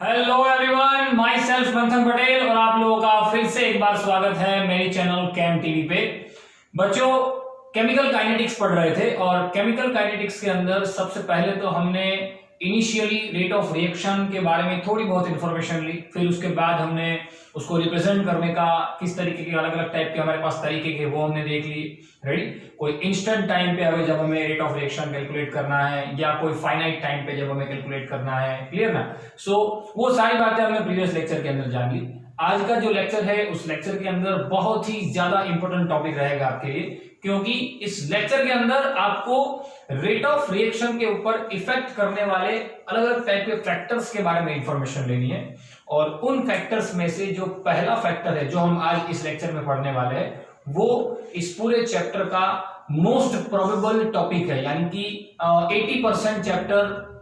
Hello everyone, my self मंथन पटेल और आप लोगों का फिर से एक बार स्वागत है मेरे चैनल कैम टीवी पे। बच्चों, केमिकल काइनेटिक्स पढ़ रहे थे और केमिकल काइनेटिक्स के अंदर सबसे पहले तो हमने इनिशियली रेट ऑफ रिएक्शन के बारे में थोड़ी बहुत इंफॉर्मेशन ली। फिर उसके बाद हमने उसको रिप्रेजेंट करने का किस तरीके के अलग अलग टाइप के हमारे पास तरीके के वो हमने देख लिए। रेडी, कोई इंस्टेंट टाइम पे अगर जब हमें रेट ऑफ रिएक्शन कैलकुलेट करना है या कोई फाइनाइट टाइम पे जब हमें कैलकुलेट करना है, क्लियर ना। सो वो सारी बातें हमने प्रीवियस लेक्चर के अंदर जान ली। आज का जो लेक्चर है उस लेक्चर के अंदर बहुत ही ज्यादा इंपॉर्टेंट टॉपिक रहेगा आपके लिए, क्योंकि इस लेक्चर के अंदर आपको रेट ऑफ रिएक्शन के ऊपर इफेक्ट करने वाले अलग अलग टाइप के फैक्टर्स के बारे में इंफॉर्मेशन लेनी है। और उन फैक्टर्स में से जो पहला फैक्टर है जो हम आज इस लेक्चर में पढ़ने वाले हैं वो इस पूरे चैप्टर का मोस्ट प्रोबेबल टॉपिक है, यानी कि 80% चैप्टर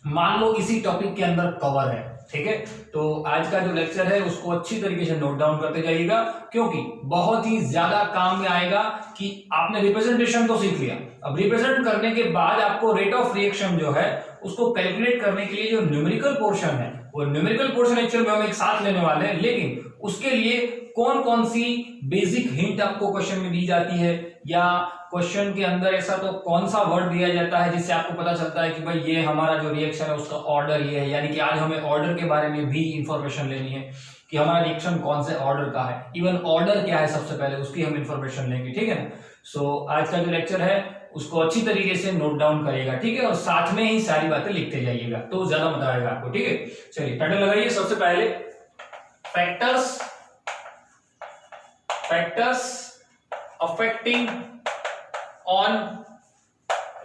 मान लो इसी टॉपिक के अंदर कवर है। ठीक है, तो आज का जो लेक्चर है उसको अच्छी तरीके से नोट डाउन करते जाइएगा, क्योंकि बहुत ही ज्यादा काम में आएगा कि आपने रिप्रेजेंटेशन तो सीख लिया। अब रिप्रेजेंट करने के बाद आपको रेट ऑफ रिएक्शन जो है उसको कैलकुलेट करने के लिए जो न्यूमेरिकल पोर्शन है, वो न्यूमेरिकल पोर्शन एक्चुअल में हम एक साथ लेने वाले हैं, लेकिन उसके लिए कौन कौन सी बेसिक हिंट आपको क्वेश्चन में दी जाती है, या क्वेश्चन के अंदर ऐसा तो कौन सा वर्ड दिया जाता है जिससे आपको पता चलता है कि भाई ये हमारा जो रिएक्शन है उसका ऑर्डर ये है। यानी कि आज हमें ऑर्डर के बारे में भी इंफॉर्मेशन लेनी है कि हमारा रिएक्शन कौन से ऑर्डर का है, इवन ऑर्डर क्या है सबसे पहले उसकी हम इंफॉर्मेशन लेंगे। ठीक है ना। सो आज का जो लेक्चर है उसको अच्छी तरीके से नोट डाउन करिएगा, ठीक है, और साथ में ही सारी बातें लिखते जाइएगा तो ज्यादा मजा आएगा आपको। ठीक है, चलिए टाइटल लगाइए। सबसे पहले factors affecting on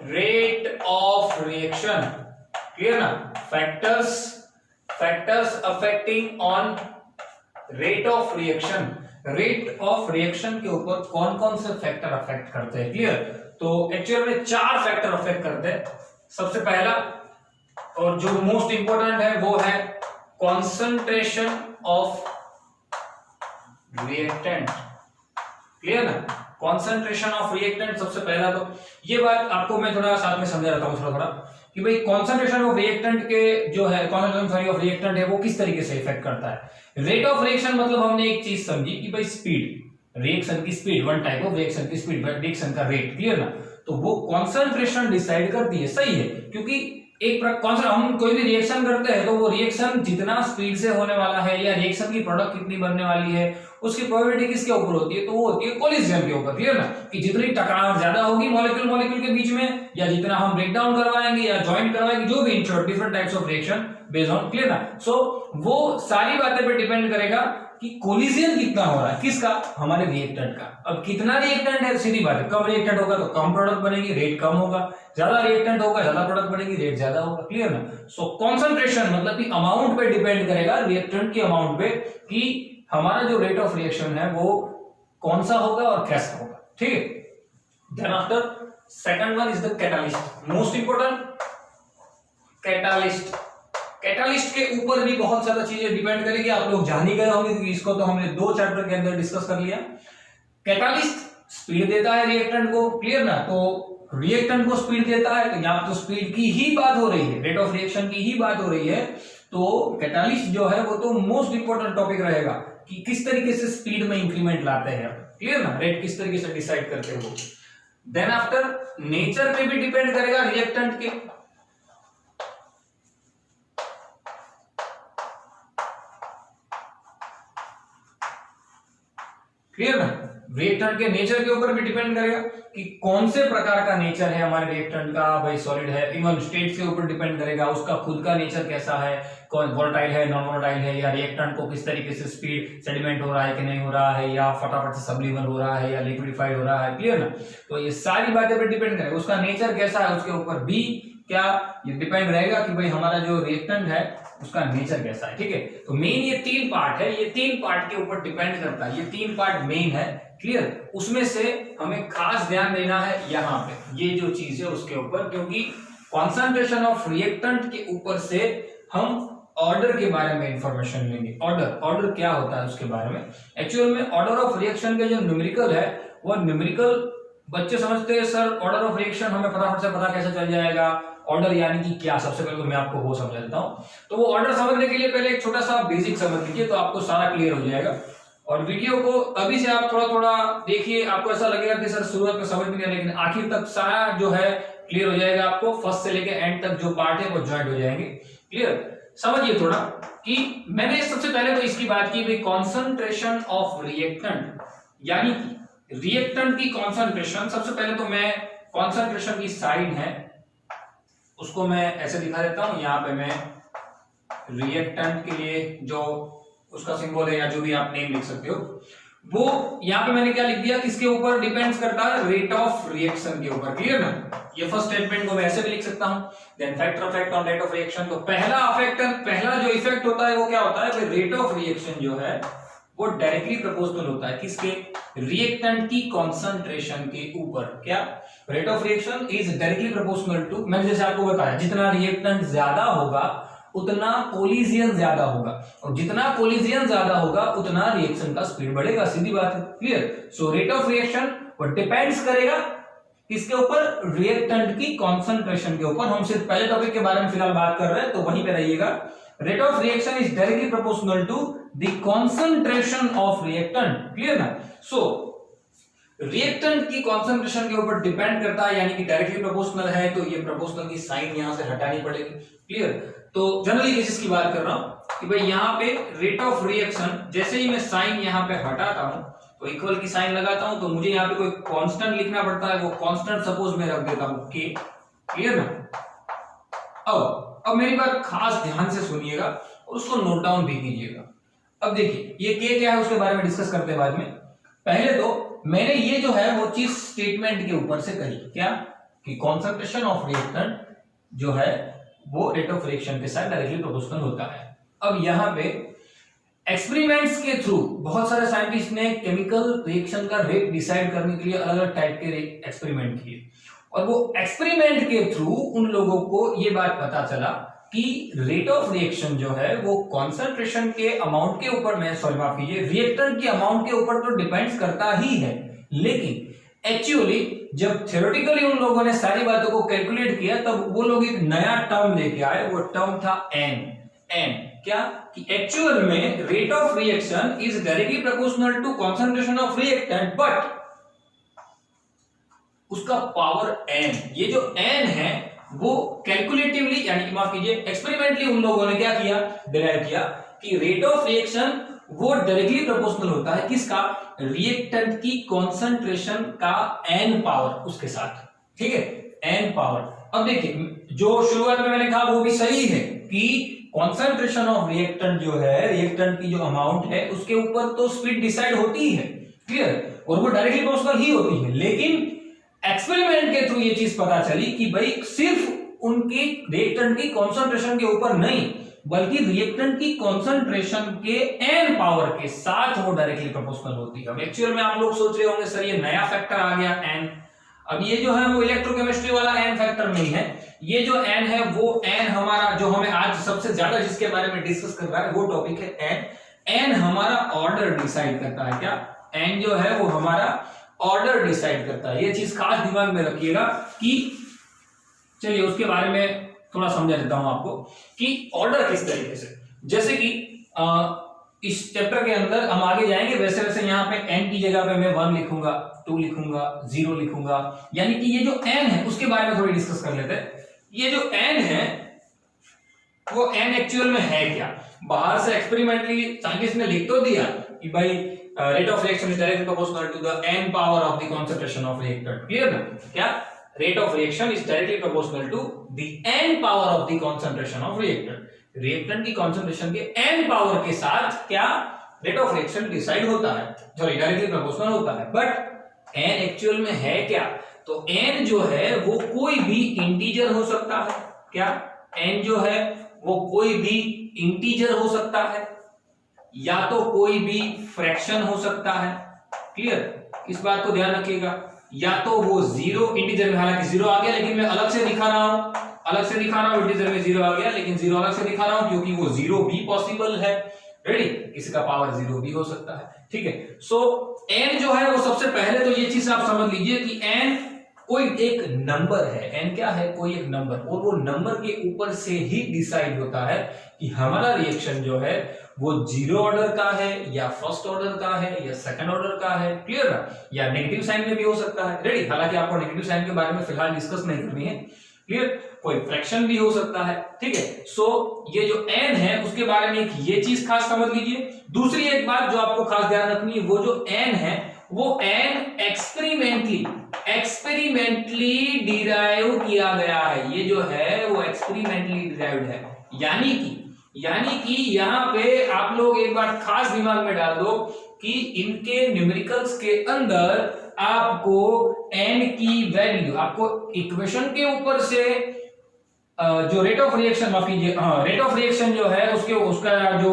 rate of reaction, clear ना। Factors affecting on rate of reaction. Rate of reaction के ऊपर कौन कौन से फैक्टर अफेक्ट करते हैं, क्लियर। तो एक्चुअल में 4 फैक्टर अफेक्ट करते हैं। सबसे पहला और जो मोस्ट इंपॉर्टेंट है वो है कॉन्सेंट्रेशन ऑफ रिएक्टेंट, क्लियर ना। कॉन्सेंट्रेशन ऑफ रिएक्टेंट सबसे पहला, तो ये बात आपको मैं थोड़ा साथ में समझा रहता हूं थोड़ा कि भाई कॉन्सेंट्रेशन ऑफ रिएक्टेंट के जो है कॉन्सेंट्रेशन ऑफ रिएक्टेंट है वो किस तरीके से इफेक्ट करता है। रेट ऑफ रिएक्शन मतलब हमने एक चीज समझी कि भाई स्पीड, रिएक्शन की speed, one type of reaction की स्पीड, रिएक्शन का रेट, क्लियर ना। तो वो कॉन्सेंट्रेशन डिसाइड करती है, सही है, क्योंकि एक हम कोई भी रिएक्शन करते हैं तो वो रिएक्शन जितना स्पीड से होने वाला है या रिएक्शन की प्रोडक्ट कितनी बनने वाली है उसकी प्रोबेबिलिटी किसके ऊपर होती है, तो वो होती है कोलिजन के ऊपर, क्लियर ना। कि जितनी टकराव ज्यादा होगी मॉलिक्यूल मॉलिक्यूल के बीच में, या जितना हम ब्रेक डाउन करवाएंगे या ज्वाइंट करवाएंगे, जो भी in short different types of reaction based on, clear ना। सो वो सारी बातें पे डिपेंड करेगा कि कोलिजन कितना हो रहा है, किसका, हमारे रिएक्टेंट का। अब कितना रिएक्टेंट है, सीधी बात है, कम रिएक्टेंट होगा तो कम प्रोडक्ट बनेगी, रेट कम होगा, ज्यादा रिएक्टेंट होगा ज्यादा प्रोडक्ट बनेगी, रेट ज्यादा होगा, क्लियर ना। सो कॉन्सेंट्रेशन मतलब कि अमाउंट पे डिपेंड करेगा, रिएक्टेंट के अमाउंट पे, कि हमारा जो रेट ऑफ रिएक्शन है वो कौन सा होगा और कैसा होगा। ठीक है, then after second one is the catalyst, most important catalyst. Catalyst के ऊपर भी बहुत ज्यादा चीजें डिपेंड करेगी, आप लोग जान ही गए होंगे क्योंकि इसको तो हमने 2 चैप्टर के अंदर डिस्कस कर लिया। कैटालिस्ट स्पीड देता है रिएक्टेंट को, क्लियर ना। तो रिएक्टेंट को स्पीड देता है, तो यहां तो स्पीड की ही बात हो रही है, रेट ऑफ रिएक्शन की ही बात हो रही है। तो कैटालिस्ट जो है वो तो मोस्ट इंपोर्टेंट टॉपिक रहेगा कि किस तरीके से स्पीड में इंक्रीमेंट लाते हैं, क्लियर ना, रेट किस तरीके से डिसाइड करते हैं वो। देन आफ्टर नेचर पे भी डिपेंड करेगा रिएक्टेंट के, क्लियर ना। रिएक्टेंट के नेचर के ऊपर भी डिपेंड करेगा कि कौन से प्रकार का नेचर है हमारे रिएक्टेंट का, भाई सॉलिड है, इवन स्टेट के ऊपर डिपेंड करेगा, उसका खुद का नेचर कैसा है, कौन वोलेटाइल है, नॉन वोलेटाइल है, या रिएक्टेंट को किस तरीके से स्पीड सेडिमेंट हो रहा है कि नहीं हो रहा है, या फटाफट से सब्लिमर हो रहा है या लिक्विडिफाइड हो रहा है, क्लियर ना। तो ये सारी बातें पे डिपेंड करेगा, उसका नेचर कैसा है उसके ऊपर भी क्या ये डिपेंड रहेगा कि भाई हमारा जो रिएक्टेंट है उसका नेचर कैसा है। ठीक है, तो मेन ये 3 पार्ट है, ये 3 पार्ट के ऊपर डिपेंड करता है, ये 3 पार्ट मेन है, क्लियर। उसमें से हमें खास ध्यान देना है यहाँ पे ये जो चीज है उसके ऊपर, क्योंकि कॉन्सेंट्रेशन ऑफ रिएक्टेंट के ऊपर से हम ऑर्डर के बारे में इंफॉर्मेशन लेंगे। ऑर्डर क्या होता है उसके बारे में। एक्चुअल में ऑर्डर ऑफ रिएक्शन के जो न्यूमेरिकल है वो न्यूमेरिकल बच्चे समझते हैं सर ऑर्डर ऑफ रिएक्शन हमें फटाफट से पता कैसे चल जाएगा, ऑर्डर यानी कि क्या, सबसे पहले तो मैं आपको वो समझा देता हूं। तो वो ऑर्डर समझने के लिए पहले एक छोटा सा बेसिक समझ लीजिए, तो आपको सारा क्लियर हो जाएगा। और वीडियो को अभी से आप थोड़ा थोड़ा देखिए, आपको ऐसा लगेगा कि सर शुरुआत में समझ में नहीं आया, लेकिन आखिर तक सारा जो है क्लियर हो जाएगा। आपको फर्स्ट से लेकर एंड तक जो पार्ट है वो ज्वाइंट हो जाएंगे। क्लियर? समझिए थोड़ा कि मैंने सबसे पहले तो इसकी बात की भाई कॉन्सेंट्रेशन ऑफ रिएक्टेंट, यानी कि रिएक्टेंट की कॉन्सेंट्रेशन। सबसे पहले तो मैं कॉन्सेंट्रेशन की साइन है उसको मैं ऐसे दिखा देता हूं। यहां पे मैं रिएक्टेंट के लिए जो उसका सिंबल है या जो भी आप नेम लिख सकते हो, वो यहां पे मैंने क्या लिख दिया, किसके ऊपर डिपेंड्स करता है, रेट ऑफ रिएक्शन के ऊपर। क्लियर ना? ये फर्स्ट स्टेटमेंट को मैं ऐसे भी लिख सकता हूं, then factor effect on rate of reaction. तो पहला जो इफेक्ट होता है वो क्या होता है, रेट ऑफ रिएक्शन जो है वो डायरेक्टली प्रोपोर्शनल होता है किसके, रिएक्टेंट की कॉन्सेंट्रेशन के ऊपर। क्या? Rate of reaction is directly proportional to, मैंने जैसे आपको बताया, जितना रिएक्टेंट ज्यादा होगा उतना कोलिजन ज्यादा होगा, और जितना कोलिजन ज्यादा होगा उतना रिएक्शन का स्पीड बढ़ेगा। सीधी बात है। Clear? So rate of reaction वो डिपेंड्स करेगा किसके ऊपर, रिएक्टेंट की कॉन्सेंट्रेशन के ऊपर। हम सिर्फ पहले टॉपिक के बारे में फिलहाल बात कर रहे हैं, तो वहीं पे रहिएगा। Rate of reaction is directly proportional to the concentration of reactant. Clear ना? सो रिएक्टेंट की कॉन्सेंट्रेशन के ऊपर डिपेंड करता है, यानी कि डायरेक्टली प्रोपोर्शनल है, तो ये प्रोपोर्शनल की साइन यहां से हटानी पड़ेगी। क्लियर? तो जनरली केसेस की बात कर रहा हूं कि भाई यहां पे रेट ऑफ रिएक्शन, जैसे ही मैं साइन यहां पे हटाता हूं तो इक्वल की साइन लगाता हूं, तो मुझे यहां पे कोई कांस्टेंट लिखना पड़ता है। वो कांस्टेंट सपोज मैं रख देता हूं के। क्लियर ना? अब मेरी बात खास ध्यान से सुनिएगा और उसको नोट डाउन भी कीजिएगा। अब देखिए ये के क्या है उसके बारे में डिस्कस करते हैं बाद में। पहले तो मैंने ये जो है वो चीज स्टेटमेंट के ऊपर से कही, क्या कि कॉन्सेंट्रेशन ऑफ रिएक्टेंट जो है वो रेट ऑफ रिएक्शन के साथ डायरेक्टली प्रोपोर्शनल होता है। अब यहां पे एक्सपेरिमेंट्स के थ्रू बहुत सारे साइंटिस्ट ने केमिकल रिएक्शन का रेट डिसाइड करने के लिए अलग अलग टाइप के एक्सपेरिमेंट किए, और वो एक्सपेरिमेंट के थ्रू उन लोगों को ये बात पता चला कि रेट ऑफ रिएक्शन जो है वो कॉन्सेंट्रेशन के अमाउंट के ऊपर, मैं सॉरी माफ कीजिए, रिएक्टेंट के अमाउंट के ऊपर तो डिपेंड्स करता ही है, लेकिन एक्चुअली जब थ्योरेटिकली उन लोगों ने सारी बातों को कैलकुलेट किया तब वो लोग एक नया टर्म लेके आए। वो टर्म था एन। क्या कि एक्चुअल में rate of reaction is directly proportional to concentration of reactant, but उसका पावर एन, ये जो एन है वो कैलकुलेटिवली, यानी कि माफ कीजिए एक्सपेरिमेंटली उन लोगों ने क्या किया, डिराइव किया कि रेट ऑफ रिएक्शन वो डायरेक्टली प्रोपोर्शनल होता है किसका, रिएक्टेंट की कॉन्सेंट्रेशन का एन पावर उसके साथ। ठीक है? N power. अब देखिए जो शुरुआत में मैंने कहा वो भी सही है कि कॉन्सेंट्रेशन ऑफ रिएक्टेंट जो है, रिएक्टेंट की जो अमाउंट है उसके ऊपर तो स्पीड डिसाइड होती है। क्लियर? और वो डायरेक्टली प्रोपोर्शनल ही होती है, लेकिन एक्सपेरिमेंट के थ्रू ये चीज पता चली कि भाई सिर्फ उनकी रिएक्टेंट की कॉन्सेंट्रेशन के ऊपर नहीं, बल्कि रिएक्टेंट की कॉन्सेंट्रेशन के एन पावर के साथ वो डायरेक्टली प्रोपोर्शनल होती है। अब एक्चुअल में आप लोग सोच रहे होंगे सर ये नया फैक्टर आ गया एन। अब ये जो है वो इलेक्ट्रोकेमिस्ट्री वाला एन फैक्टर नहीं है, ये जो एन है वो एन हमारा जो हमें आज सबसे ज्यादा जिसके बारे में डिस्कस कर रहा है वो टॉपिक है एन। एन हमारा ऑर्डर डिसाइड करता है। क्या? एन जो है वो हमारा ऑर्डर डिसाइड करता है। ये चीज खास दिमाग में रखिएगा कि चलिए उसके बारे में थोड़ा समझा देता हूं आपको कि ऑर्डर किस तरीके से, जैसे कि इस चैप्टर के अंदर हम आगे जाएंगे वैसे वैसे यहाँ पे n की जगह पे मैं 1 लिखूंगा, 2 लिखूंगा, 0 लिखूंगा, यानी कि ये जो n है उसके बारे में थोड़ी डिस्कस कर लेते हैं। ये जो n है वो n एक्चुअल में है क्या, बाहर से एक्सपेरिमेंटली साइंटिस्ट ने लिख तो दिया कि भाई rate of reaction is directly proportional to the n power of the concentration of reactant. Clear ना? क्या? Rate of reaction is directly proportional to the n power of the concentration of reactant. Reactant की concentration के n power के साथ क्या rate of reaction decide होता है, sorry directly proportional होता है। बट n एक्चुअल में है क्या, तो n जो है वो कोई भी इंटीजर हो सकता है। क्या? n जो है वो कोई भी इंटीजर हो सकता है या तो कोई भी फ्रैक्शन हो सकता है। क्लियर? इस बात को ध्यान रखिएगा। या तो वो जीरो इंटीजर में, हालांकि जीरो आ गया लेकिन मैं अलग से दिखा रहा हूं, इंटीजर में जीरो आ गया लेकिन जीरो अलग से दिखा रहा हूं क्योंकि वो जीरो भी पॉसिबल है। रेडी? इसका पावर जीरो भी हो सकता है। ठीक है? सो n जो है वो सबसे पहले तो ये चीज आप समझ लीजिए कि n कोई एक नंबर है, n क्या है, कोई एक नंबर, और वो नंबर के ऊपर से ही डिसाइड होता है कि हमारा रिएक्शन जो है वो 0 ऑर्डर का है या फर्स्ट ऑर्डर का है या सेकंड ऑर्डर का है, क्लियर है, या नेगेटिव साइन में भी हो सकता है, रेडी। हालांकि आपको नेगेटिव साइन के बारे में फिलहाल डिस्कस नहीं करनी है, क्लियर, कोई फ्रैक्शन भी हो सकता है, ठीक है। सो ये जो n है उसके बारे में एक ये चीज खास समझ लीजिए। दूसरी एक बात जो आपको खास ध्यान रखनी है, वो जो n है वो n एक्सपेरिमेंटली डिराइव किया गया है, ये जो है वो एक्सपेरिमेंटली डिराइव्ड है, यानी कि यहां पे आप लोग एक बार खास दिमाग में डाल दो कि इनके न्यूमेरिकल्स के अंदर आपको n की वैल्यू, आपको इक्वेशन के ऊपर से जो रेट ऑफ रिएक्शन, माफ कीजिए, रेट ऑफ रिएक्शन जो है उसका जो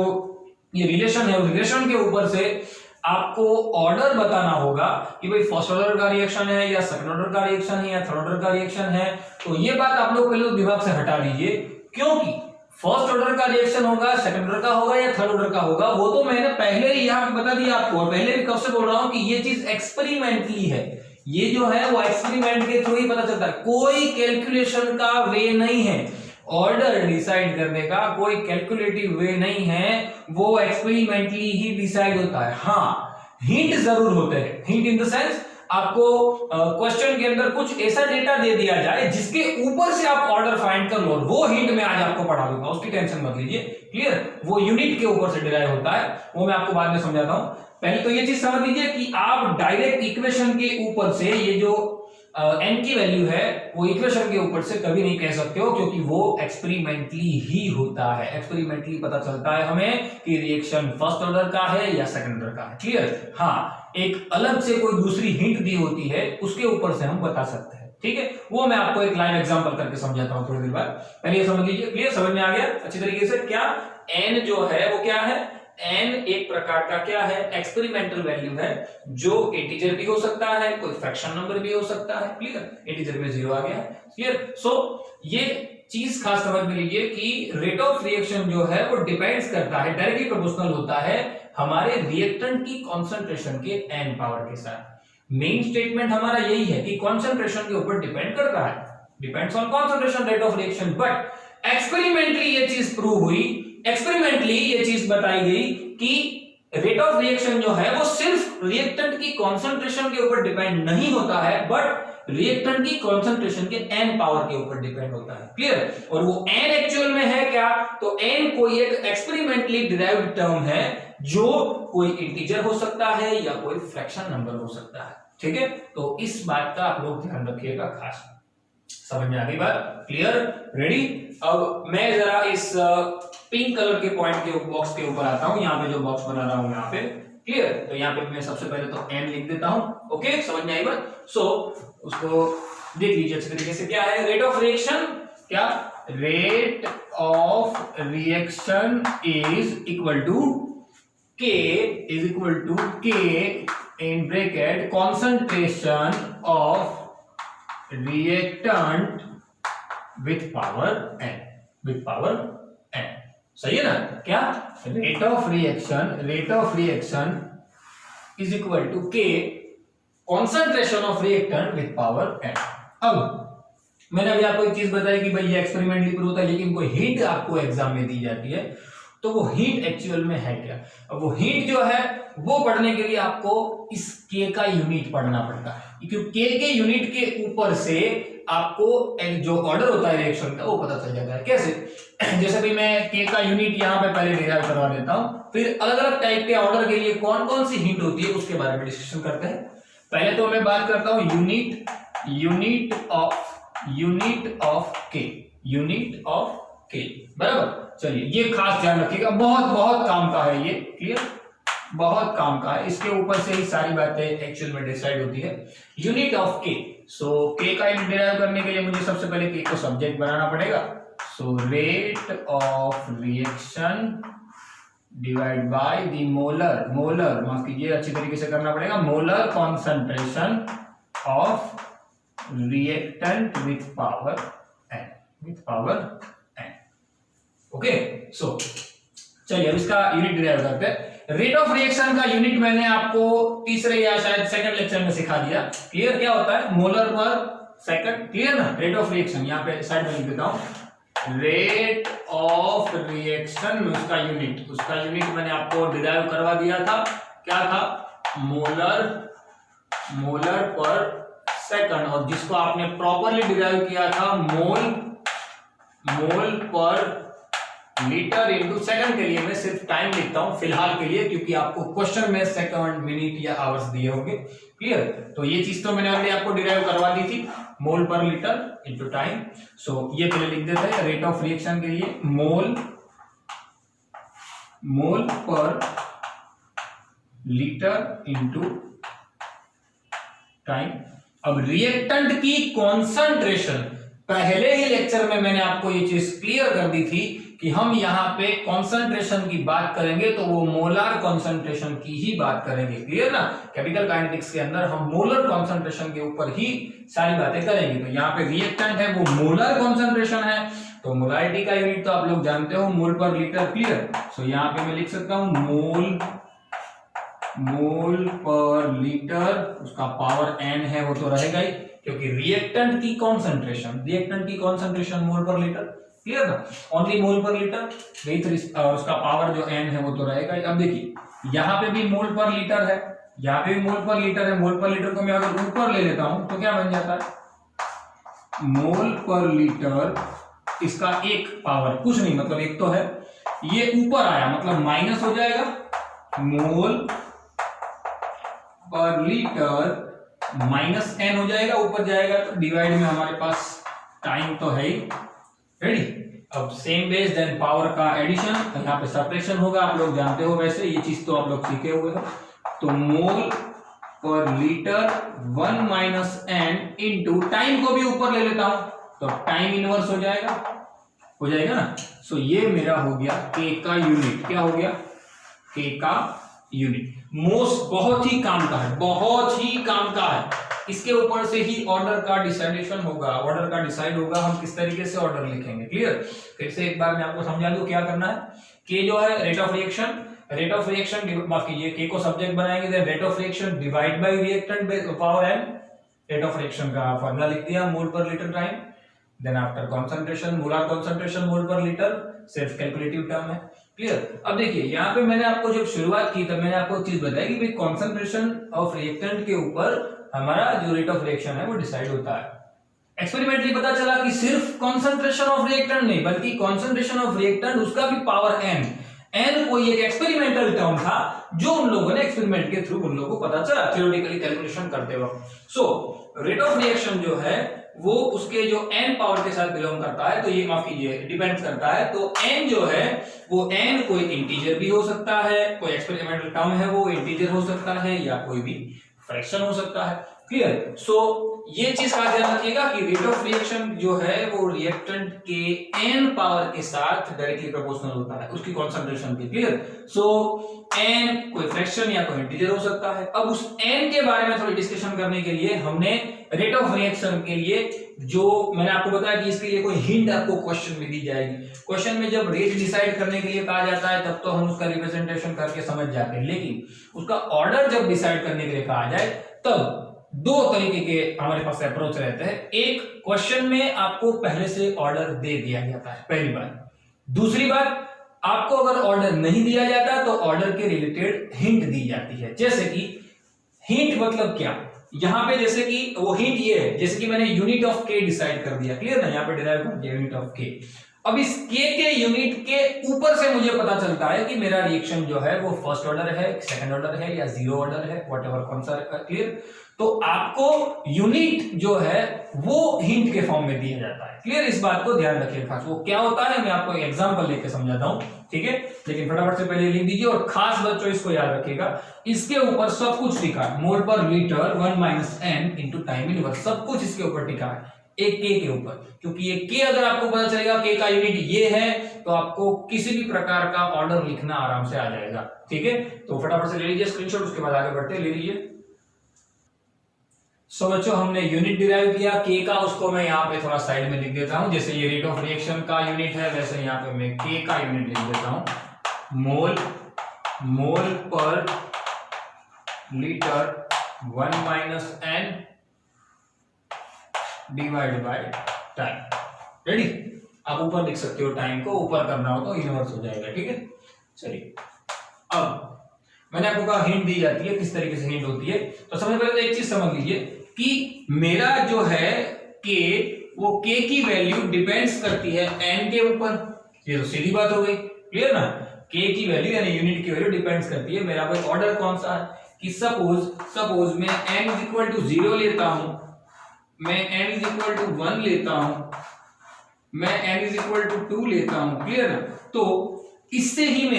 ये रिलेशन है, उस रिलेशन के ऊपर से आपको ऑर्डर बताना होगा कि भाई फर्स्ट ऑर्डर का रिएक्शन है या सेकंड ऑर्डर का रिएक्शन है या थर्ड ऑर्डर का रिएक्शन है। तो ये बात आप लोग पहले दिमाग से हटा लीजिए, क्योंकि फर्स्ट ऑर्डर का रिएक्शन होगा, सेकंड ऑर्डर का होगा या थर्ड ऑर्डर का होगा, वो तो मैंने पहले ही यहां पे बता दिया आपको, और पहले भी कब से बोल रहा हूं कि ये चीज एक्सपेरिमेंटली है, ये जो है वो एक्सपेरिमेंट के थ्रू ही पता चलता है, कोई कैलकुलेशन का वे नहीं है, ऑर्डर डिसाइड करने का कोई कैलकुलेटिव वे नहीं है, वो एक्सपेरिमेंटली ही डिसाइड होता है। हाँ, हिंट जरूर होते हैं, हिंट इन द सेंस आपको क्वेश्चन के अंदर कुछ ऐसा डेटा दे दिया जाए जिसके ऊपर से आप ऑर्डर फाइंड कर लो, वो हिंट मैं आज आपको पढ़ा दूंगा, उसकी टेंशन मत लीजिए, क्लियर। वो यूनिट के ऊपर से डिराइव होता है, वो मैं आपको बाद में समझाता हूं। पहले तो ये चीज समझ लीजिए कि आप डायरेक्ट इक्वेशन के ऊपर से ये जो n की वैल्यू है वो इक्वेशन के ऊपर से कभी नहीं कह सकते हो, क्योंकि वो एक्सपेरिमेंटली ही होता है, एक्सपेरिमेंटली पता चलता है हमें कि रिएक्शन फर्स्ट ऑर्डर का है या सेकंड ऑर्डर का है, क्लियर। हाँ, एक अलग से कोई दूसरी हिंट दी होती है, उसके ऊपर से हम बता सकते हैं, ठीक है। वो मैं आपको एक लाइव एग्जांपल करके समझाता हूं थोड़ी देर बाद, पहले ये समझ लीजिए, क्लियर, समझ में आ गया अच्छी तरीके से। क्या n जो है वो क्या है, n एक प्रकार का क्या है, एक्सपेरिमेंटल वैल्यू है, जो इंटीजर भी हो सकता है, कोई फ्रैक्शन नंबर भी हो सकता है, क्लियर, इंटीजर में 0 आ गया है, क्लियर। सो ये चीज खास समझ में लीजिए कि रेट ऑफ रिएक्शन जो है वो डिपेंड्स करता है, डायरेक्टली प्रोपोर्शनल होता है हमारे रिएक्टेंट की कॉन्सेंट्रेशन के n पावर के साथ। मेन स्टेटमेंट हमारा यही है कि कॉन्सेंट्रेशन के ऊपर डिपेंड करता है, depends on concentration rate of reaction, but experimentally ये चीज प्रूव हुई, एक्सपेरिमेंटली ये चीज बताई गई कि रेट ऑफ रिएक्शन जो है वो सिर्फ रिएक्टेंट की कॉन्सेंट्रेशन के ऊपर डिपेंड नहीं होता है, बट रिएक्टेंट की कॉन्सेंट्रेशन के n पावर के ऊपर डिपेंड होता है, क्लियर। और वो n एक्चुअल में है क्या, तो n कोई एक एक्सपेरिमेंटली डिराइव्ड टर्म है, जो कोई इंटीजर हो सकता है या कोई फ्रैक्शन नंबर हो सकता है, ठीक है। तो इस बात का आप लोग ध्यान रखिएगा खास, समझ में आ गई बात, क्लियर, रेडी। अब मैं जरा इस पिंक कलर के पॉइंट के बॉक्स के ऊपर आता हूं, यहाँ पे जो बॉक्स बना रहा हूं यहाँ पे, क्लियर। तो यहाँ पे मैं सबसे पहले तो n लिख देता हूं, ओके, समझ में आई बात। सो उसको देख लीजिए अच्छे तरीके से, क्या है रेट ऑफ रिएक्शन, क्या rate of reaction is equal to k in bracket concentration of reactant with power n, सही है ना। क्या rate of reaction is equal to k concentration of reactant with power n। अब मैंने अभी आपको एक चीज बताई कि भाई ये एक्सपेरिमेंटली प्रूव होता है, लेकिन कोई हिंट आपको एग्जाम में दी जाती है, तो वो हिंट एक्चुअल में है क्या। अब वो हिंट जो है वो पढ़ने के लिए आपको इस k का यूनिट पढ़ना पड़ता है, क्योंकि k के यूनिट के ऊपर से आपको जो ऑर्डर होता है रिएक्शन का वो पता चल जाता है। कैसे, जैसे भी मैं k का यूनिट यहाँ पे पहले डिराइव करवा देता हूं, फिर अलग अलग टाइप के ऑर्डर के लिए कौन कौन सी हिंट होती है उसके बारे में डिस्कशन करते हैं। पहले तो मैं बात करता हूं यूनिट ऑफ k, बराबर। चलिए ये खास ध्यान रखिएगा, बहुत काम का है ये, क्लियर, बहुत काम का है, इसके ऊपर से ही सारी बातें एक्चुअल में डिसाइड होती है। Unit of k, so k का यूनिट डिराइव करने के लिए मुझे सबसे पहले k को सब्जेक्ट बनाना पड़ेगा। So rate of reaction divide by the molar, माफ कीजिए अच्छी तरीके से करना पड़ेगा, molar concentration of reactant with power n, okay. So चलिए अब इसका यूनिट डिराइव करते हैं। रेट ऑफ रिएक्शन का यूनिट मैंने आपको तीसरे या शायद सेकंड लेक्चर में सिखा दिया, क्लियर। क्या होता है, मोलर पर सेकंड, क्लियर ना। रेट ऑफ रिएक्शन यहाँ पे साइड में लिख देता हूं, रेट ऑफ रिएक्शन में उसका यूनिट मैंने आपको डिराइव करवा दिया था, क्या था, मोलर पर सेकंड, और जिसको आपने प्रॉपरली डिराइव किया था मोल पर लीटर इनटू सेकंड। के लिए मैं सिर्फ टाइम लिखता हूं फिलहाल के लिए, क्योंकि आपको क्वेश्चन में सेकंड, मिनट या आवर्स दिए होंगे, क्लियर। तो ये चीज तो मैंने ऑलरेडी आपको डिराइव करवा दी थी, मोल पर लीटर इनटू टाइम। सो ये पहले लिख देते हैं रेट ऑफ रिएक्शन के लिए, मोल पर लीटर इनटू टाइम। अब रिएक्टेंट की कॉन्सेंट्रेशन, पहले ही लेक्चर में मैंने आपको ये चीज क्लियर कर दी थी कि हम यहां पे कॉन्सेंट्रेशन की बात करेंगे तो वो मोलर कॉन्सेंट्रेशन की ही बात करेंगे, क्लियर ना। केमिकल काइनेटिक्स के अंदर हम मोलर कॉन्सेंट्रेशन के ऊपर ही सारी बातें करेंगे। तो यहाँ पे रिएक्टेंट है वो मोलर कॉन्सेंट्रेशन है, तो मोलारिटी का यूनिट तो आप लोग जानते हो, मोल पर लीटर, क्लियर। सो यहाँ पे मैं लिख सकता हूं मोल पर लीटर, उसका पावर n है वो तो रहेगा ही, क्योंकि रिएक्टेंट की कॉन्सेंट्रेशन मोल पर लीटर, क्लियर ना, ओनली मोल पर लीटर विथ उसका पावर जो n है वो तो रहेगा ही। अब देखिए यहाँ पे भी मोल पर लीटर है, यहाँ पे भी मोल पर लीटर है, मोल पर लीटर को मैं अगर ऊपर ले लेता हूं तो क्या बन जाता है, मोल पर लीटर, इसका एक पावर कुछ नहीं, मतलब एक तो है, ये ऊपर आया मतलब माइनस हो जाएगा, मोल पर लीटर माइनस n हो जाएगा, ऊपर जाएगा तो डिवाइड में हमारे पास टाइम तो है ही, रेडी। अब सेम बेस देन पावर का एडिशन, यहाँ पे सब्ट्रैक्शन होगा, आप लोग जानते हो, वैसे ये चीज तो आप लोग सीखे हुए हो। तो मोल पर litre 1 minus n into time को भी ऊपर ले लेता हूं तो टाइम इनवर्स हो जाएगा ना। सो ये मेरा हो गया k का यूनिट, क्या हो गया, k का यूनिट। बहुत ही काम का है, इसके ऊपर से ही ऑर्डर का डिसाइड होगा, हम किस तरीके से ऑर्डर लिखेंगे, क्लियर। फिर से एक बार मैं आपको समझा दूं क्या करना है। के जो है रेट ऑफ रिएक्शन माफ कीजिए, के को सब्जेक्ट बनाएंगे, then rate of reaction divide by reactant power n, rate of reaction का फॉर्मूला लिख दिया, मोल पर litre time, then after concentration, molar concentration mole पर लीटर, सिर्फ कैलकुलेटिव टर्म है, क्लियर। अब देखिए यहाँ पे मैंने आपको जब शुरुआत की तब मैंने आपको एक चीज बताई कि भाई कॉन्सेंट्रेशन ऑफ रिएक्टेंट के ऊपर हमारा जो रेट ऑफ रिएक्शन है वो डिसाइड होता है। एक्सपेरिमेंटली पता चला कि सिर्फ कॉन्सेंट्रेशन ऑफ रिएक्टेंट नहीं, बल्कि कॉन्सेंट्रेशन ऑफ रिएक्टेंट उसका भी पावर n कोई एक एक्सपेरिमेंटल टर्म था जो उन लोगों ने एक्सपेरिमेंट के थ्रू उन लोगों को पता चला थ्योरेटिकली कैलकुलेशन करते वक्त। सो रेट ऑफ रिएक्शन जो है वो उसके जो n पावर के साथ बिलोंग करता है, तो ये माफ कीजिए डिपेंड करता है। तो n जो है वो n कोई इंटीजर भी हो सकता है, कोई एक्सपेरिमेंटल टर्म है वो इंटीजर हो सकता है, या कोई भी फ्रैक्शन हो सकता है, क्लियर। सो ये चीज का ध्यान रखिएगा कि रेट ऑफ रिएक्शन जो है वो रिएक्टेंट के n पावर के साथ डायरेक्टली प्रोपोर्शनल होता है उसकी कॉन्सेंट्रेशन के, क्लियर। सो n कोई फ्रैक्शन या कोई इंटीजर हो सकता है। अब उस n के बारे में थोड़ी डिस्कशन करने के लिए हमने रेट ऑफ रिएक्शन के लिए जो मैंने आपको बताया कि इसके लिए कोई हिंट आपको क्वेश्चन में दी जाएगी। क्वेश्चन में जब रेट डिसाइड करने के लिए कहा जाता है तब तो हम उसका रिप्रेजेंटेशन करके समझ जाते हैं, लेकिन उसका ऑर्डर जब डिसाइड करने के लिए कहा जाए तब दो तरीके के हमारे पास अप्रोच रहते हैं। एक, क्वेश्चन में आपको पहले से ऑर्डर दे दिया जाता है, पहली बात। दूसरी बात, आपको अगर ऑर्डर नहीं दिया जाता तो ऑर्डर के रिलेटेड हिंट दी जाती है। जैसे कि हिंट मतलब क्या, यहां पे जैसे कि वो हिंट ये है, जैसे कि मैंने यूनिट ऑफ के डिसाइड कर दिया, क्लियर ना, यहां पे डिराइव कर दिया यूनिट ऑफ के। अब इस के यूनिट के ऊपर से मुझे पता चलता है कि मेरा रिएक्शन जो है वो फर्स्ट ऑर्डर है, सेकंड ऑर्डर है या जीरो ऑर्डर है, व्हाटएवर कौन सा, क्लियर। तो आपको यूनिट जो है वो हिंट के फॉर्म में दिया जाता है, क्लियर। इस बात को ध्यान रखिए खास, वो क्या होता है मैं आपको एग्जांपल लेके समझाता हूं, ठीक है। लेकिन फटाफट से पहले लिख दीजिए, और खास बच्चों इसको याद रखिएगा, इसके ऊपर सब कुछ लिखा है, मोल पर litre 1 minus n into time inverse, सब कुछ इसके ऊपर लिखा है एक के ऊपर, क्योंकि ये के अगर आपको पता चलेगा के का यूनिट ये है तो आपको किसी भी प्रकार का ऑर्डर लिखना आराम से आ जाएगा, ठीक है। तो फटाफट से ले लीजिए स्क्रीनशॉट, उसके बाद आगे बढ़ते ले लीजिए। सो बच्चों हमने यूनिट डिराइव किया के का, उसको मैं यहाँ पे थोड़ा साइड में लिख देता हूं, जैसे ये रेट ऑफ रिएक्शन का यूनिट है वैसे यहाँ पे मैं के का यूनिट लिख देता हूं, मोल पर litre 1 minus n divide by time. Ready, आप ऊपर लिख सकते हो, टाइम को ऊपर करना हो तो इनवर्स हो जाएगा। ठीक है, चलिए अब मैंने आपको कहा हिंट दी जाती है, किस तरीके से हिंट होती है। तो सबसे पहले तो एक चीज समझ लीजिए कि मेरा जो है के, वो के की वैल्यू डिपेंड्स करती है एन के ऊपर। ये तो सीधी बात हो गई, क्लियर ना। के की वैल्यू यानी यूनिट की वैल्यू डिपेंड्स करती है मेरा भाई ऑर्डर कौन सा है। कि सपोज मैं n इज इक्वल टू 0 लेता हूं, मैं n इज इक्वल टू 1 लेता हूं, मैं n इज इक्वल टू 2 लेता हूं, क्लियर ना। तो इससे ही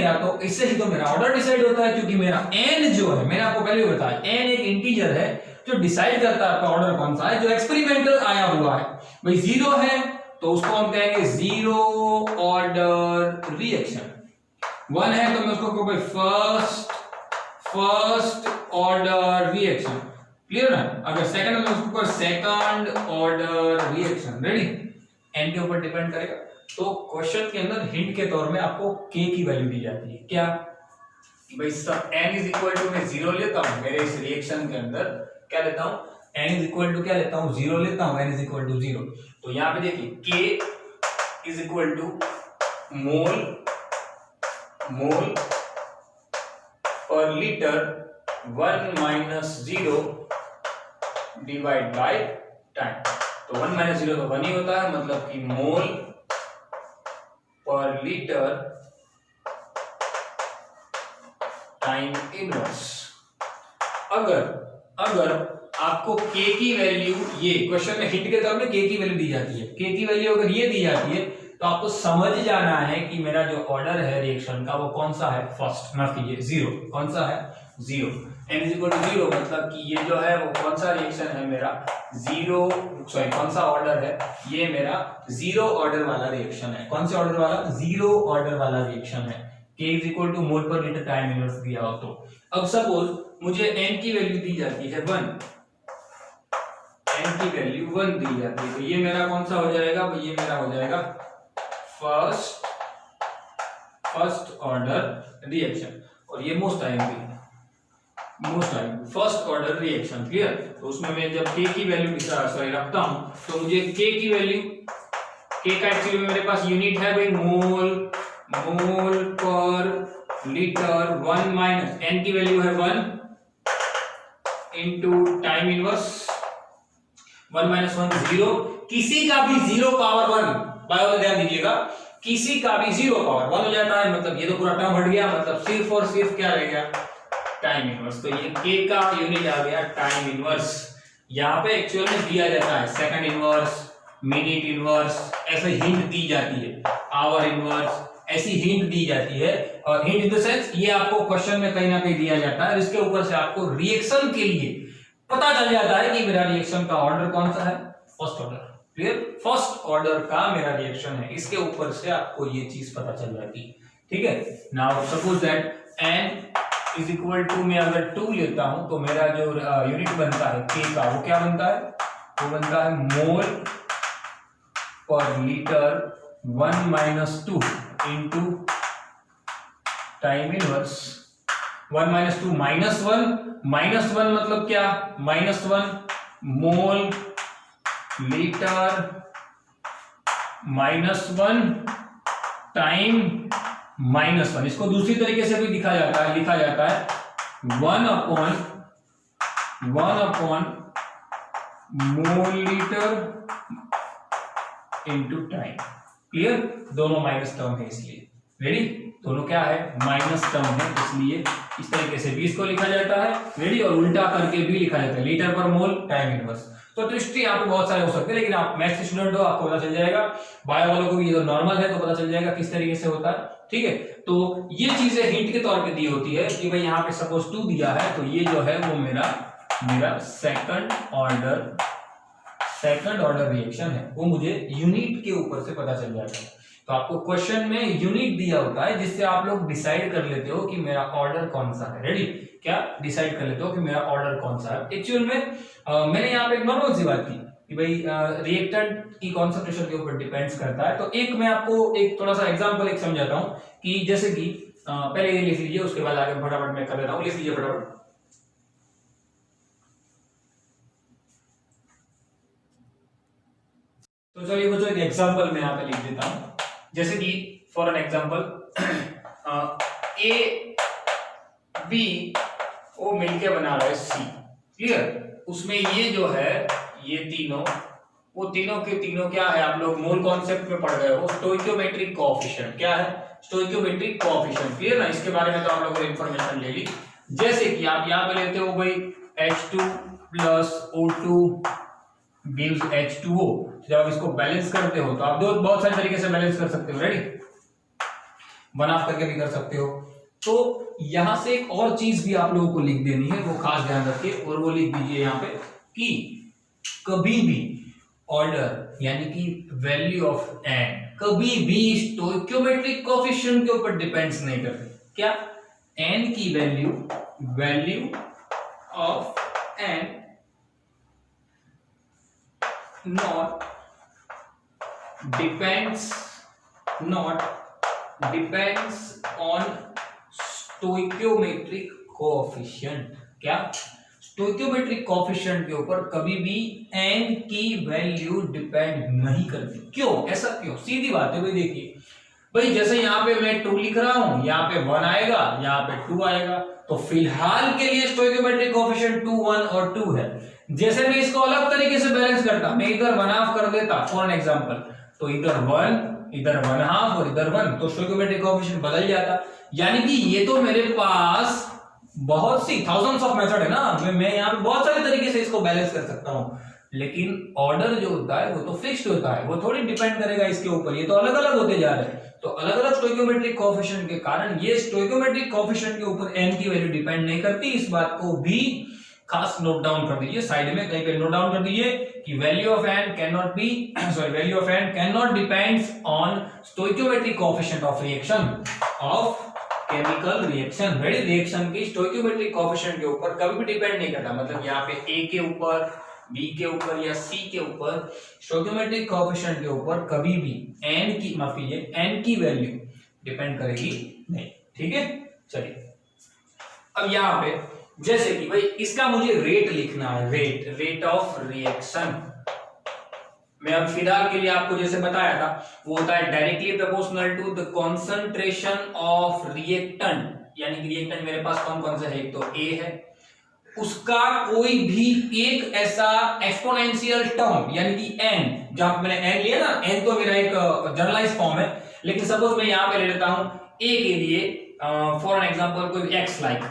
तो मेरा ऑर्डर डिसाइड होता है, क्योंकि मेरा n जो है, मैंने आपको पहले बताया n एक इंटीजर है जो डिसाइड करता है आपका ऑर्डर कौन सा है। जो एक्सपेरिमेंटल आया हुआ है भाई 0 है तो उसको हम कहेंगे जीरो ऑर्डर रिएक्शन। 1 है तो मैं उसको कहूं भाई फर्स्ट ऑर्डर रिएक्शन, क्लियर ना। अगर सेकंड है तो उसको कहूं second order reaction. Ready, n के ऊपर डिपेंड करेगा। तो क्वेश्चन के अंदर हिंट के तौर में आपको k की वैल्यू दी जाती है, क्या कि भाई सब n इज इक्वल टू मैं 0 लेता हूं, मेरे इस रिएक्शन के अंदर क्या लेता हूं, n इज इक्वल टू क्या लेता हूं, 0 लेता हूं, n इज इक्वल टू 0। तो यहां पे देखिए k इज इक्वल टू मोल पर litre 1 minus 0 divide by time. तो 1 माइनस 0 तो 1 ही होता है, मतलब कि मोल पर लीटर टाइम इनवर्स। अगर आपको k की वैल्यू, ये क्वेश्चन में हिंट के तौर पे k की वैल्यू दी जाती है, k की वैल्यू अगर ये दी जाती है तो आपको समझ जाना है कि मेरा जो ऑर्डर है रिएक्शन का वो कौन सा है, फर्स्ट, माफ कीजिए 0, कौन सा है 0। n इज इक्वल टू 0 मतलब कि ये जो है वो कौन सा रिएक्शन है मेरा, कौन सा ऑर्डर है, ये मेरा 0 ऑर्डर वाला रिएक्शन है। कौन से ऑर्डर वाला, 0 ऑर्डर वाला रिएक्शन है। k इज इक्वल टू मोल पर लीटर टाइम इनवर्स दिया हो तो। अब सपोज मुझे n की वैल्यू दी जाती है 1, n की वैल्यू 1 दी जाती है, तो ये मेरा कौन सा हो जाएगा, ये मेरा हो जाएगा फर्स्ट ऑर्डर रिएक्शन। और ये most time first order reaction, clear. तो उसमें मैं जब k की वैल्यू रखता हूं तो मुझे k की वैल्यू, k का एक्चुअली में मेरे पास यूनिट है भाई मोल पर लीटर 1 माइनस n की वैल्यू है 1 इंटू टाइम इनवर्स 1 माइनस 1 0। किसी का भी 0 पावर 1, बायो ध्यान दीजिएगा, किसी का भी 0 पावर 1 हो जाता है, मतलब ये तो पूरा टर्म हट गया, मतलब सिर्फ और सिर्फ क्या रह गया, टाइम इनवर्स। तो ये k का यूनिट आ गया टाइम इनवर्स। यहाँ पे एक्चुअल में दिया जाता है सेकंड इनवर्स, मिनट इनवर्स, ऐसे हिंट दी जाती है, आवर इनवर्स, ऐसी हिंट दी जाती है। और हिंट इन द सेंस ये आपको क्वेश्चन में कहीं ना कहीं दिया जाता है, इसके ऊपर से आपको रिएक्शन के लिए पता चल जाता है कि मेरा रिएक्शन का ऑर्डर कौन सा है, first order, clear. First order का मेरा रिएक्शन है, इसके ऊपर से आपको ये चीज पता चल जाती है, ठीक है। Now suppose that n is equal to, मैं अगर 2 लेता हूं तो मेरा जो यूनिट बनता है k का, वो क्या बनता है, वो बनता है मोल पर litre 1 minus 2 into time inverse 1 minus 2 minus 1 मतलब क्या, -1 मोल लीटर -1 टाइम -1। इसको दूसरी तरीके से भी लिखा जाता है 1 upon mole litre into time, clear. दोनों माइनस टर्म है इसलिए, रेडी, दोनों क्या है, माइनस टर्म है, इसलिए इस तरीके से भी इसको लिखा जाता है, रेडी। और उल्टा करके भी लिखा जाता है, लीटर पर मोल टाइम इनवर्स। तो ट्विस्ट यहाँ पे बहुत सारे हो सकते हैं, लेकिन आप मैथ्स के स्टूडेंट हो, आपको पता चल जाएगा। बायो वालों को भी ये तो नॉर्मल है, तो पता चल जाएगा किस तरीके से होता है, ठीक है। तो ये चीजें हिंट के तौर पे दी होती है कि भाई यहाँ पे सपोज 2 दिया है, तो ये जो है वो मेरा सेकंड ऑर्डर रिएक्शन है, वो मुझे यूनिट के ऊपर से पता चल जाता है। तो आपको क्वेश्चन में यूनिट दिया होता है, जिससे आप लोग डिसाइड कर लेते हो कि मेरा ऑर्डर कौन सा है, रेडी। क्या डिसाइड कर लेते हो कि मेरा ऑर्डर कौन सा है। एक्चुअल में मैंने यहाँ पे एक नॉर्मल सी बात की कि भाई रिएक्टेंट की कॉन्सेंट्रेशन के ऊपर डिपेंड्स करता है। तो एक मैं आपको एक थोड़ा सा एग्जांपल एक समझाता हूँ कि जैसे कि पहले ये लिख लीजिए, उसके बाद आगे फटाफट मैं कर देता हूँ, लिख लीजिए फटाफट। तो चलिए बच्चों एक एग्जांपल मैं यहाँ पे लिख देता हूं, जैसे कि for an example A B वो मिलके बना रहा है सी, क्लियर। उसमें ये जो है ये तीनों, वो तीनों के तीनों क्या है, आप लोग मूल कॉन्सेप्ट में पढ़ रहे हो, स्टोइकियोमेट्रिक कोएफिशिएंट। क्या है? स्टोइकियोमेट्रिक कोएफिशिएंट, क्लियर ना। इसके बारे में तो आप लोगों ने इंफॉर्मेशन ले ली। जैसे कि आप यहाँ पे लेते हो भाई H2 plus O2 gives H2O। जब आप इसको बैलेंस करते हो तो आप दो बहुत सारे तरीके से बैलेंस कर सकते हो, रेडी, वन ऑफ करके भी कर सकते हो। तो यहां से एक और चीज भी आप लोगों को लिख देनी है, वो खास ध्यान रखिए, और वो लिख दीजिए यहाँ पे कि कभी भी ऑर्डर यानी कि वैल्यू ऑफ एन कभी भी स्टोइकियोमेट्रिक कोएफिशिएंट के ऊपर डिपेंड्स नहीं करते। क्या? एन की value of n not depends on stoichiometric coefficient। क्या? स्टोइकियोमेट्रिक कोएफिशिएंट के ऊपर कभी भी n की वैल्यू डिपेंड नहीं करती। क्यों? ऐसा क्यों? सीधी बात है भाई, देखिए भाई, जैसे यहाँ पे मैं 2 लिख रहा हूं, यहाँ पे 1 आएगा, यहाँ पे 2 आएगा, तो फिलहाल के लिए स्टोइकियोमेट्रिक कोएफिशिएंट 2 1 और 2 है। जैसे मैं इसको अलग तरीके से बैलेंस करता, मैं इधर 1/2 कर देता फॉर एन एग्जांपल, तो इधर 1 इधर 1/2 और इधर 1, तो स्टोइकियोमेट्रिक कोएफिशिएंट बदल जाता। यानी कि ये तो मेरे पास बहुत सी थाउजेंड्स ऑफ मेथड है ना, मैं यहाँ पे बहुत सारे तरीके से इसको बैलेंस कर सकता हूँ, लेकिन ऑर्डर जो होता है वो तो फिक्स्ड होता है, वो थोड़ी डिपेंड करेगा इसके ऊपर, ये तो अलग अलग होते जा रहे हैं। तो अलग अलग स्टोइकियोमेट्रिक कोएफिशिएंट के कारण ये स्टोइकियोमेट्रिक कोएफिशिएंट के ऊपर n की वैल्यू डिपेंड नहीं करती। इस बात को भी खास नोट डाउन कर दीजिए, साइड में कहीं पे नोट डाउन कर दीजिए कि value of n can not depends on stoichiometric coefficient of reaction of chemical reaction. Ready, reaction की स्टोइकियोमेट्रिक कोएफिशिएंट के ऊपर कभी भी डिपेंड नहीं करता। मतलब यहाँ पे A के ऊपर, B के ऊपर या C के ऊपर स्टोइकियोमेट्रिक कोएफिशिएंट के ऊपर कभी भी n की वैल्यू डिपेंड करेगी नहीं। ठीक है, चलिए अब यहाँ पे जैसे कि भाई इसका मुझे रेट लिखना है, रेट ऑफ रिएक्शन। मैं अब फिलहाल के लिए आपको जैसे बताया था, वो होता है directly proportional to the concentration of reactant. यानी कि रिएक्टेंट मेरे पास कौन कौन सा है, एक तो A है, उसका कोई भी एक ऐसा एक्सपोनेंशियल टर्म यानी कि n, जहां मैंने n लिया ना, n तो मेरा एक जनरलाइज फॉर्म है, लेकिन सपोज मैं यहां पे ले लेता हूं A के लिए फॉर एन एग्जांपल कोई x लाइक,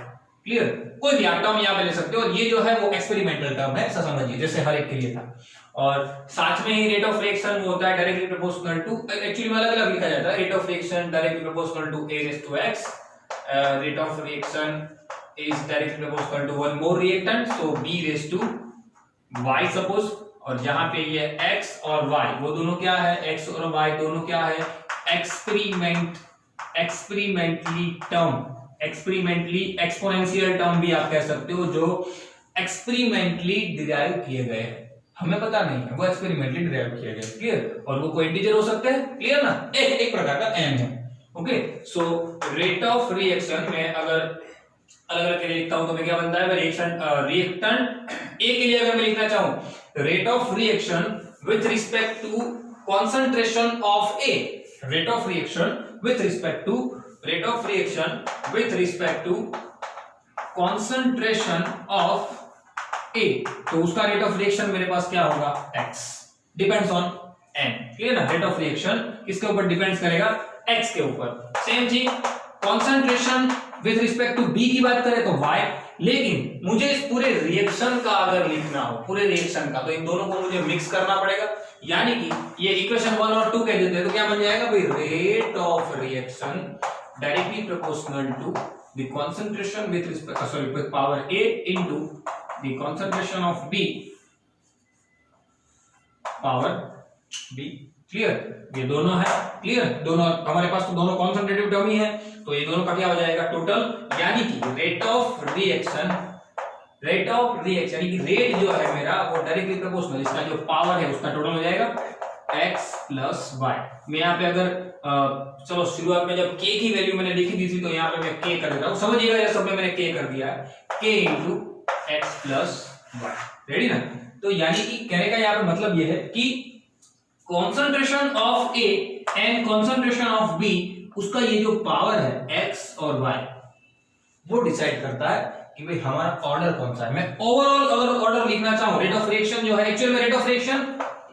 क्लियर, कोई भी आप टर्म यहां पे ले सकते हो। और ये जो है वो एक्सपेरिमेंटल टर्म है, ऐसा समझिए, जैसे हर एक के लिए था। और साथ में ही रेट ऑफ रिएक्शन वो होता है डायरेक्टली प्रोपोर्शनल टू, एक्चुअली में अलग अलग लिखा जाता है, rate of reaction directly proportional to a raised to x, rate of reaction is directly proportional to one more reactant, so b raised to y suppose। और जहां पे ये x और y वो दोनों क्या है, x और y दोनों क्या है, एक्सपेरिमेंटली एक्सपोनेंशियल टर्म भी आप कह सकते हो, जो एक्सपेरिमेंटली डिराइव किए गए हैं, हमें पता नहीं है, वो एक्सपेरिमेंटली डिराइव किए गए, क्लियर। और वो कोई इंटीजर हो सकते हैं, क्लियर ना, एक प्रकार का n है। Okay, so rate of reaction में अगर अलग अलग के लिए लिखता हूं तो मैं क्या बनता है, रिएक्टेंट A के लिए अगर मैं लिखना चाहूं rate of reaction with respect to concentration of A, rate of reaction with respect to concentration of A, तो उसका रेट ऑफ रिएक्शन मेरे पास क्या होगा, x depends on n, clear ना। रेट ऑफ रिएक्शन किसके ऊपर डिपेंड्स करेगा, x के ऊपर। सेम चीज concentration with respect to b की बात करें तो y, लेकिन मुझे इस पूरे रिएक्शन का अगर लिखना हो, पूरे रिएक्शन का, तो इन दोनों को मुझे मिक्स करना पड़ेगा। यानी कि ये इक्वेशन 1 और 2 कह देते हैं, तो क्या बन जाएगा भाई, rate of reaction directly proportional to the concentration with respect with power a into the concentration of b power b, clear. ये दोनों है, क्लियर, दोनों हमारे पास तो दोनों कॉन्सेंट्रेटिव टर्म ही है, तो ये दोनों का क्या हो जाएगा टोटल, यानी कि रेट ऑफ रिएक्शन यानी कि रेट जो है मेरा वो डायरेक्टली प्रोपोर्शनल, इसका जो पावर है उसका टोटल हो जाएगा x प्लस y। मैं यहाँ पे अगर चलो शुरुआत में जब k की वैल्यू मैंने लिखी दी थी, तो यहाँ पे मैं k कर देता हूँ, समझिएगा, ये सब में मैंने k कर दिया है, k into x plus y, ready ना। तो यानी कि कहने का यहाँ पे मतलब ये है कि concentration of A and concentration of B, उसका ये जो पावर है एक्स और वाई, वो डिसाइड करता है कि भाई हमारा ऑर्डर कौन सा है। मैं ओवरऑल अगर ऑर्डर लिखना चाहूं, रेट ऑफ रिएक्शन जो है, एक्चुअल में रेट ऑफ रिएक्शन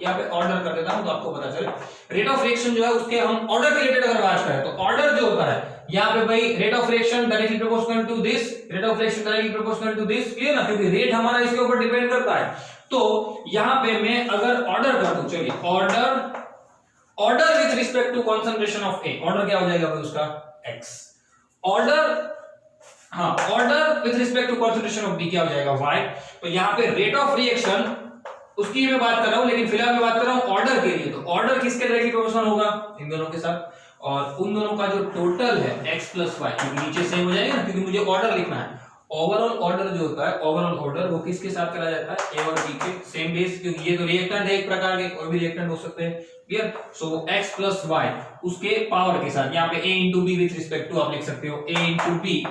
यहाँ पे ऑर्डर कर देता हूं तो आपको पता चले। रेट ऑफ रिएक्शन जो है उसके हम ऑर्डर के रिलेटेड अगर बात करें तो ऑर्डर जो होता है यहाँ पे भाई rate of reaction directly proportional to this, rate of reaction directly proportional to this, clear ना, क्योंकि रेट हमारा इसके ऊपर डिपेंड करता है। तो यहाँ पे मैं अगर ऑर्डर कर दूं, चलिए order with respect to concentration of A, order क्या हो जाएगा भाई उसका x, order with respect to concentration of b क्या हो जाएगा y। तो यहाँ पे रेट ऑफ रिएक्शन उसकी मैं बात कर रहा हूं, लेकिन फिलहाल मैं बात कर रहा हूं ऑर्डर के लिए। तो ऑर्डर किसके डायरेक्टली प्रोपोर्शनल होगा, इन दोनों के साथ, और उन दोनों का जो टोटल है x प्लस वाई, क्योंकि नीचे सेम हो जाएगा ना, क्योंकि मुझे ऑर्डर लिखना है। ओवरऑल ऑर्डर जो होता है, ओवरऑल ऑर्डर वो किसके साथ चला जाता है, ए और बी के सेम बेस, क्योंकि ये तो रिएक्टेंट है एक प्रकार के, और भी रिएक्टेंट हो सकते हैं, clear. So x plus y उसके पावर के साथ, यहाँ पे a into b with respect to आप लिख सकते हो a into b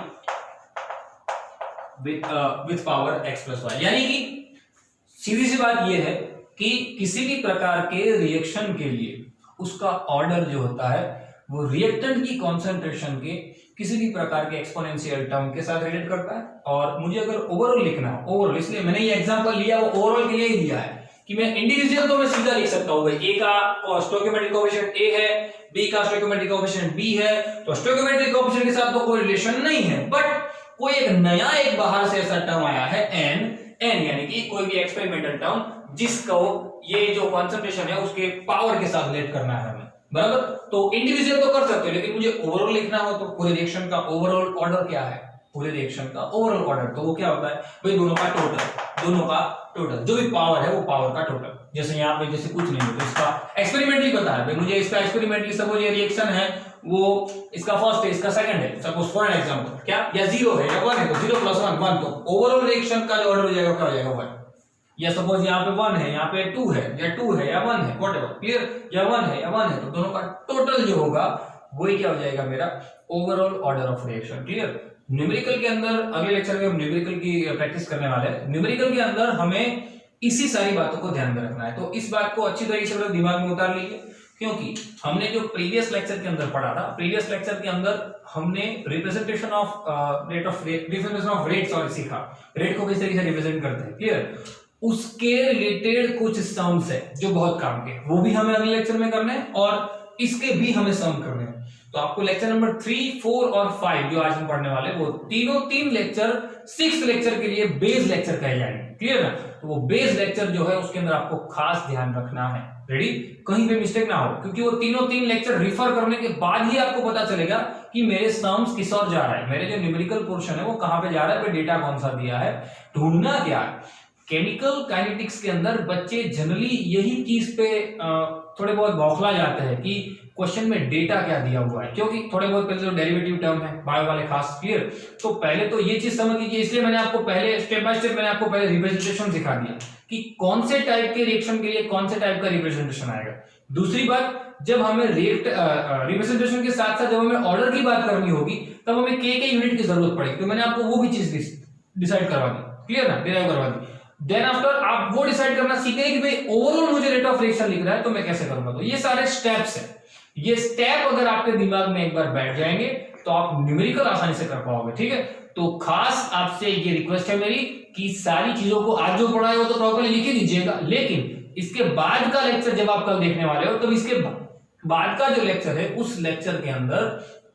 with power x plus y. यानी कि सीधी सी बात ये है कि किसी भी प्रकार के रिएक्शन के लिए उसका ऑर्डर जो होता है वो रिएक्टेंट की कॉन्सेंट्रेशन के किसी भी प्रकार के एक्सपोनेंशियल टर्म के साथ रिलेट करता है। और मुझे अगर ओवरऑल लिखना हो, ओवरऑल, इसलिए मैंने ये एग्जांपल लिया, वो ओवरऑल के लिए ही लिया है कि मैं इंडिविजुअल तो मैं सीधा लिख सकता हूं भाई, ए का स्टोइकियोमेट्रिक कोएफिशिएंट ए है, बी का स्टोइकियोमेट्रिक कोएफिशिएंट बी है, तो स्टोइकियोमेट्रिक कोएफिशिएंट के साथ तो कोई रिलेशन नहीं है, बट कोई एक नया एक बाहर से ऐसा टर्म आया है एन यानी कि कोई भी एक्सपेरिमेंटल टर्म जिसको ये जो कॉन्सेंट्रेशन है उसके पावर के साथ रिलेट करना है हमें, बराबर। तो इंडिविजुअल तो कर सकते हो, लेकिन मुझे ओवरऑल लिखना हो तो पूरे रिएक्शन का ओवरऑल ऑर्डर क्या है, पूरे रिएक्शन का ओवरऑल ऑर्डर, तो वो क्या होता है भाई दोनों का टोटल जो भी पावर है वो पावर का टोटल। जैसे यहाँ पे जैसे कुछ नहीं है तो इसका एक्सपेरिमेंटली पता है भाई मुझे, इसका एक्सपेरिमेंटली सपोज ये रिएक्शन है वो इसका फर्स्ट है, इसका सेकंड है, सपोज फॉर एग्जांपल क्या, या 0 है या 1 है, तो 0 प्लस 1 1, तो ओवरऑल रिएक्शन का जो ऑर्डर हो जाएगा क्या हो जाएगा 1। या सपोज यहाँ पे 1 है, यहाँ पे 2 है, या 2 है या 1 है, व्हाटएवर, क्लियर, या 1 है या 1 है, तो दोनों का टोटल जो होगा वही क्या हो जाएगा मेरा overall order of reaction, clear. Numerical के अंदर अगले लेक्चर में हम न्यूमेरिकल की प्रैक्टिस करने वाले हैं। न्यूमेरिकल के अंदर हमें इसी सारी बातों को ध्यान में रखना है, तो इस बात को अच्छी तरीके से दिमाग में उतार लीजिए, क्योंकि हमने जो प्रीवियस लेक्चर के अंदर पढ़ा था, प्रीवियस लेक्चर के अंदर हमने रिप्रेजेंटेशन ऑफ रेट सीखा, रेट को किस तरीके से रिप्रेजेंट करते हैं, क्लियर। उसके रिलेटेड कुछ सम्स है जो बहुत काम के, वो भी हमें अगले लेक्चर में करने हैं और इसके भी हमें सम करने हैं। तो आपको लेक्चर नंबर 3, 4 और 5 जो आज हम पढ़ने वाले वो तीन लेक्चर 6th लेक्चर के लिए बेस लेक्चर कहे जाएंगे, क्लियर ना। तो वो बेस लेक्चर जो है उसके अंदर आपको खास ध्यान रखना है, रेडी, कहीं पे मिस्टेक ना हो, क्योंकि वो तीन लेक्चर रिफर करने के बाद ही आपको पता चलेगा कि मेरे सम्स किस ओर जा रहा है, मेरे जो न्यूमेरिकल पोर्शन है वो कहां पे जा रहा है, डेटा कौन सा दिया है, ढूंढना क्या है। केमिकल काइनेटिक्स के अंदर बच्चे जनरली यही चीज पे थोड़े बहुत बौखला जाते हैं कि क्वेश्चन में डेटा क्या दिया हुआ है, क्योंकि थोड़े बहुत पहले जो डेरिवेटिव टर्म है बायो वाले खास, क्लियर। तो पहले तो ये चीज समझ लीजिए, इसलिए मैंने आपको पहले स्टेप बाय स्टेप मैंने आपको पहले रिप्रेजेंटेशन सिखा दिया कि कौन से टाइप के रिएक्शन के लिए कौन से टाइप का रिप्रेजेंटेशन आएगा। दूसरी बात, जब हमें रिप्रेजेंटेशन के साथ साथ जब हमें ऑर्डर की बात करनी होगी तब हमें के यूनिट की जरूरत पड़ेगी, तो मैंने आपको वो भी चीज डिसाइड करवा दी, क्लियर ना, डिराइव करवा दी। देन आफ्टर आप वो डिसाइड करना सीखेंगे कि भाई ओवरऑल मुझे रेट ऑफ रिएक्शन लिखना है तो मैं कैसे करूंगा। तो ये सारे स्टेप्स हैं, ये स्टेप अगर आपके दिमाग में एक बार बैठ जाएंगे तो आप न्यूमेरिकल आसानी से कर पाओगे, ठीक है। तो खास आपसे ये रिक्वेस्ट है मेरी कि सारी चीजों को आज जो पढ़ा है वो तो प्रॉपर्ली लिख ही दीजिएगा, लेकिन इसके बाद का लेक्चर जब आप कल देखने वाले हो तो इसके बाद का जो लेक्चर है उस लेक्चर के अंदर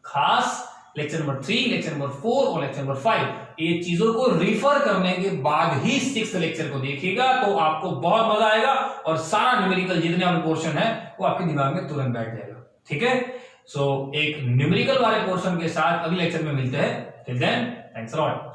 खास लेक्चर नंबर 3, लेक्चर नंबर 4 और लेक्चर नंबर 5 ये चीजों को रिफर करने के बाद ही 6th लेक्चर को देखिएगा, तो आपको बहुत मजा आएगा और सारा न्यूमेरिकल जितने आपके पोर्शन है वो आपके दिमाग में तुरंत बैठ जाएगा, ठीक है। सो एक न्यूमेरिकल वाले पोर्शन के साथ अगले लेक्चर में मिलते हैं। Till then, thanks a lot.